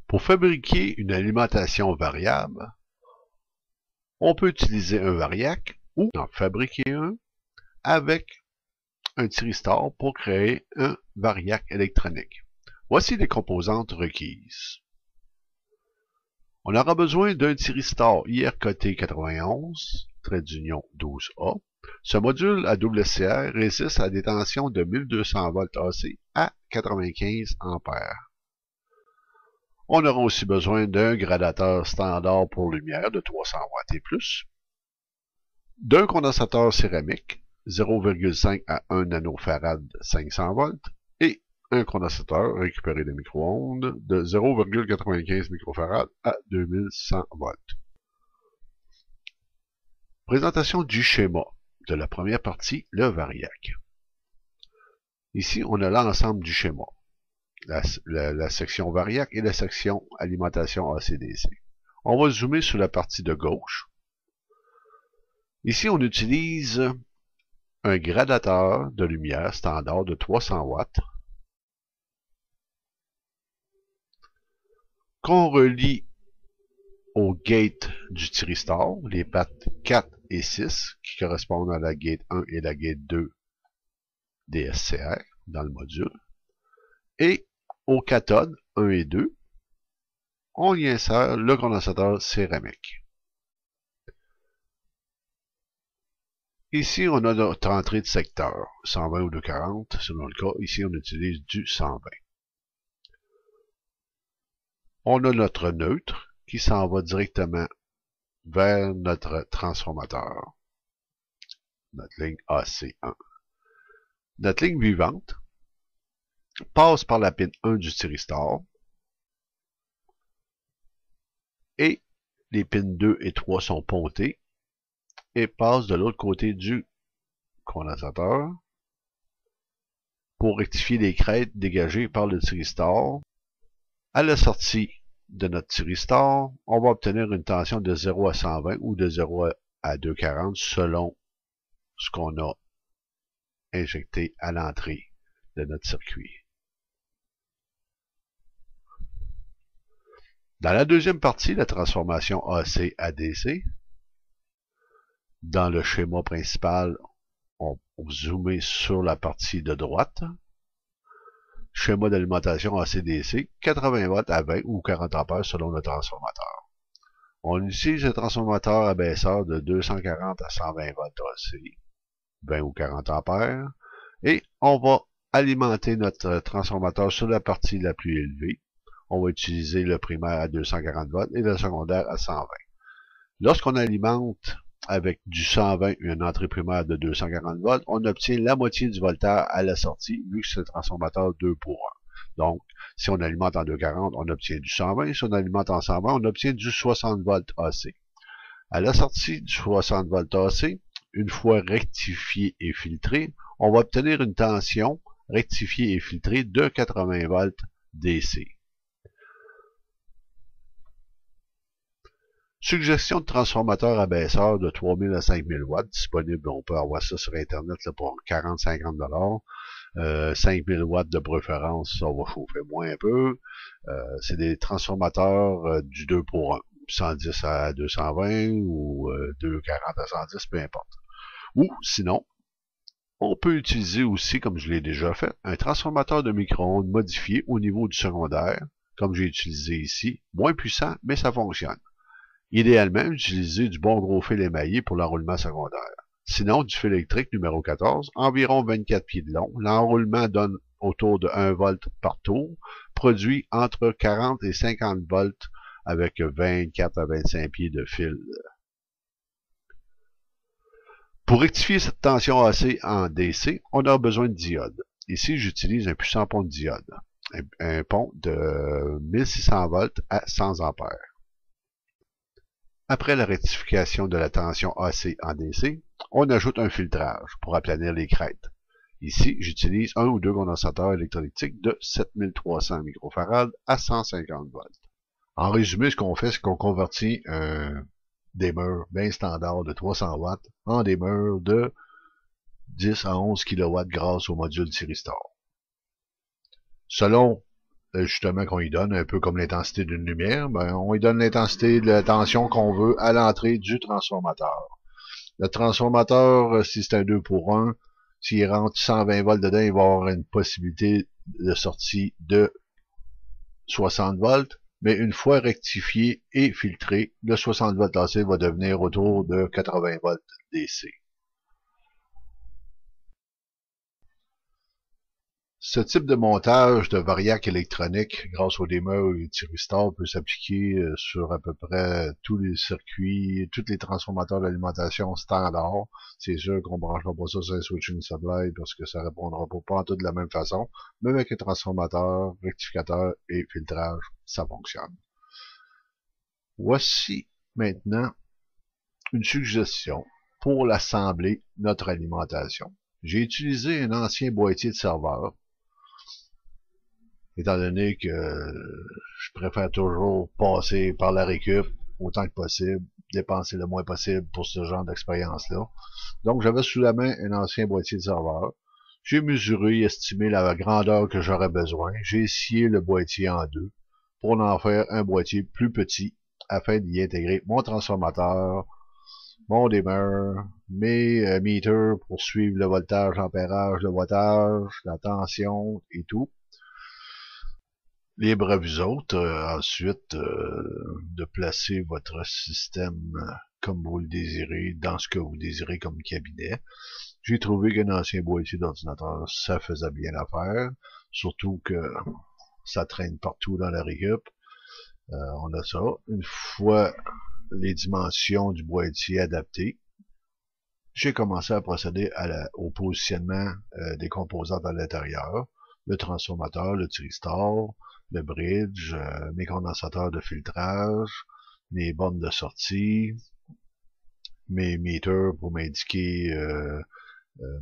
Pour fabriquer une alimentation variable, on peut utiliser un variac ou en fabriquer un avec un thyristor pour créer un variac électronique. Voici les composantes requises. On aura besoin d'un thyristor IRKT 91, trait d'union 12A. Ce module à double SCR résiste à des tensions de 1200 volts AC à 95 ampères. On aura aussi besoin d'un gradateur standard pour lumière de 300 watts et plus, d'un condensateur céramique 0,5 à 1 nanofarad 500 volts et un condensateur récupéré de micro-ondes de 0,95 microfarad à 2100 volts. Présentation du schéma de la première partie, le variac. Ici, on a l'ensemble du schéma. La section variac et la section alimentation AC/DC. On va zoomer sur la partie de gauche. Ici, on utilise un gradateur de lumière standard de 300 watts qu'on relie au gate du thyristor, les pattes 4 et 6 qui correspondent à la gate 1 et la gate 2 des SCR dans le module. Et aux cathodes 1 et 2, on y insère le condensateur céramique. Ici, on a notre entrée de secteur, 120 ou 240, selon le cas. Ici, on utilise du 120. On a notre neutre qui s'en va directement vers notre transformateur, notre ligne AC1. Notre ligne vivante passe par la pin 1 du thyristor et les pins 2 et 3 sont pontées et passent de l'autre côté du condensateur pour rectifier les crêtes dégagées par le thyristor. À la sortie de notre thyristor, on va obtenir une tension de 0 à 120 ou de 0 à 240 selon ce qu'on a injecté à l'entrée de notre circuit. Dans la deuxième partie, la transformation AC à DC, dans le schéma principal, on zoome sur la partie de droite. Schéma d'alimentation AC/DC, 80 watts à 20 ou 40 ampères selon le transformateur. On utilise le transformateur abaisseur de 240 à 120 volts AC, 20 ou 40 ampères, et on va alimenter notre transformateur sur la partie la plus élevée. On va utiliser le primaire à 240 volts et le secondaire à 120. Lorsqu'on alimente avec du 120 et une entrée primaire de 240 volts, on obtient la moitié du voltaire à la sortie, vu que c'est le transformateur 2 pour 1. Donc, si on alimente en 240, on obtient du 120. Si on alimente en 120, on obtient du 60 volts AC. À la sortie du 60 volts AC, une fois rectifié et filtré, on va obtenir une tension rectifiée et filtrée de 80 volts DC. Suggestion de transformateur abaisseur de 3000 à 5000 watts disponible. On peut avoir ça sur Internet là, pour 40-50 $. 5000 watts de préférence, ça va chauffer moins un peu. C'est des transformateurs du 2 pour 1. 110 à 220 ou 240 à 110, peu importe. Ou sinon, on peut utiliser aussi, comme je l'ai déjà fait, un transformateur de micro-ondes modifié au niveau du secondaire, comme j'ai utilisé ici, moins puissant, mais ça fonctionne. Idéalement, utiliser du bon gros fil émaillé pour l'enroulement secondaire. Sinon, du fil électrique numéro 14, environ 24 pieds de long. L'enroulement donne autour de 1 volt par tour, produit entre 40 et 50 volts avec 24 à 25 pieds de fil. Pour rectifier cette tension AC en DC, on a besoin de diodes. Ici, j'utilise un puissant pont de diode. Un pont de 1600 volts à 100 ampères. Après la rectification de la tension AC en DC, on ajoute un filtrage pour aplanir les crêtes. Ici, j'utilise un ou deux condensateurs électrolytiques de 7300 microfarad à 150 volts. En résumé, ce qu'on fait, c'est qu'on convertit un dimmer bien standard de 300 watts en dimmer de 10 à 11 kW grâce au module thyristor. Selon l'ajustement qu'on y donne, un peu comme l'intensité d'une lumière, ben, on y donne l'intensité de la tension qu'on veut à l'entrée du transformateur. Le transformateur, si c'est un 2 pour 1, s'il rentre 120 volts dedans, il va avoir une possibilité de sortie de 60 volts, mais une fois rectifié et filtré, le 60 volts AC va devenir autour de 80 volts DC. Ce type de montage de variac électronique, grâce au dimmer et au thyristor, peut s'appliquer sur à peu près tous les circuits, tous les transformateurs d'alimentation standard. C'est sûr qu'on ne branchera pas ça sur un switching supply parce que ça répondra pas en tout de la même façon. Mais avec un transformateur, rectificateur et filtrage, ça fonctionne. Voici maintenant une suggestion pour l'assembler notre alimentation. J'ai utilisé un ancien boîtier de serveur, étant donné que je préfère toujours passer par la récup autant que possible, dépenser le moins possible pour ce genre d'expérience-là. Donc, j'avais sous la main un ancien boîtier de serveur. J'ai mesuré et estimé la grandeur que j'aurais besoin. J'ai scié le boîtier en deux pour en faire un boîtier plus petit afin d'y intégrer mon transformateur, mon dimmer, mes meters pour suivre le voltage, l'ampérage, le wattage, la tension et tout. Libre à vous autres, ensuite, de placer votre système comme vous le désirez, dans ce que vous désirez comme cabinet. J'ai trouvé qu'un ancien boîtier d'ordinateur, ça faisait bien l'affaire, surtout que ça traîne partout dans la récup. On a ça. Une fois les dimensions du boîtier adaptées, j'ai commencé à procéder au positionnement des composantes à l'intérieur, le transformateur, le thyristor, le bridge, mes condensateurs de filtrage, mes bornes de sortie, mes meters pour m'indiquer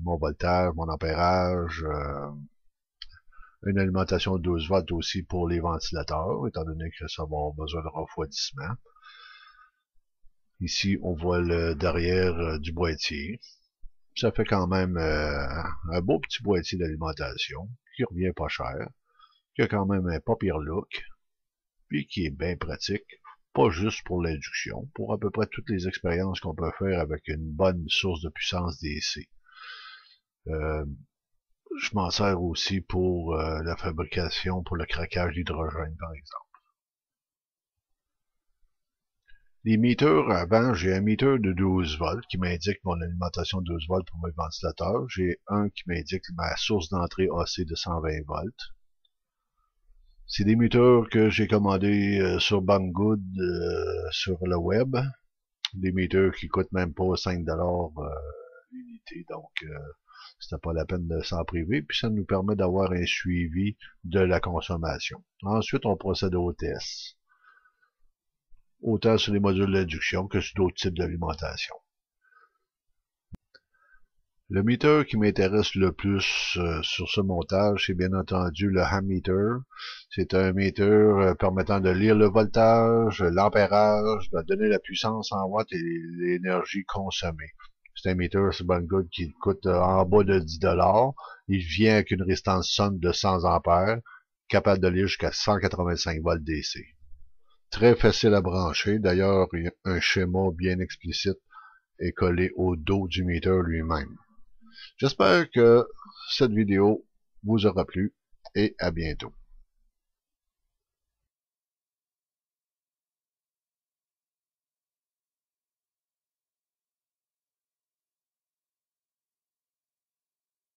mon voltage, mon ampérage, une alimentation de 12 volts aussi pour les ventilateurs, étant donné que ça va avoir besoin de refroidissement. Ici, on voit le derrière du boîtier. Ça fait quand même un beau petit boîtier d'alimentation qui revient pas cher, qui a quand même un pas pire look, puis qui est bien pratique, pas juste pour l'induction, pour à peu près toutes les expériences qu'on peut faire avec une bonne source de puissance DC. Je m'en sers aussi pour la fabrication, pour le craquage d'hydrogène, par exemple. Les meters, avant, j'ai un meter de 12 volts qui m'indique mon alimentation de 12 volts pour mes ventilateurs. J'ai un qui m'indique ma source d'entrée AC de 120 volts. C'est des meters que j'ai commandés sur Banggood sur le web. Des meters qui coûtent même pas 5$ l'unité, donc c'était pas la peine de s'en priver. Puis ça nous permet d'avoir un suivi de la consommation. Ensuite, on procède au test, autant sur les modules d'induction que sur d'autres types d'alimentation. Le meter qui m'intéresse le plus sur ce montage, c'est bien entendu le ammeter. C'est un meter permettant de lire le voltage, l'ampérage, de donner la puissance en watts et l'énergie consommée. C'est un meter sur Banggood qui coûte en bas de 10$. Il vient avec une résistance sonde de 100 ampères, capable de lire jusqu'à 185 volts DC. Très facile à brancher. D'ailleurs, un schéma bien explicite est collé au dos du meter lui-même. J'espère que cette vidéo vous aura plu et à bientôt.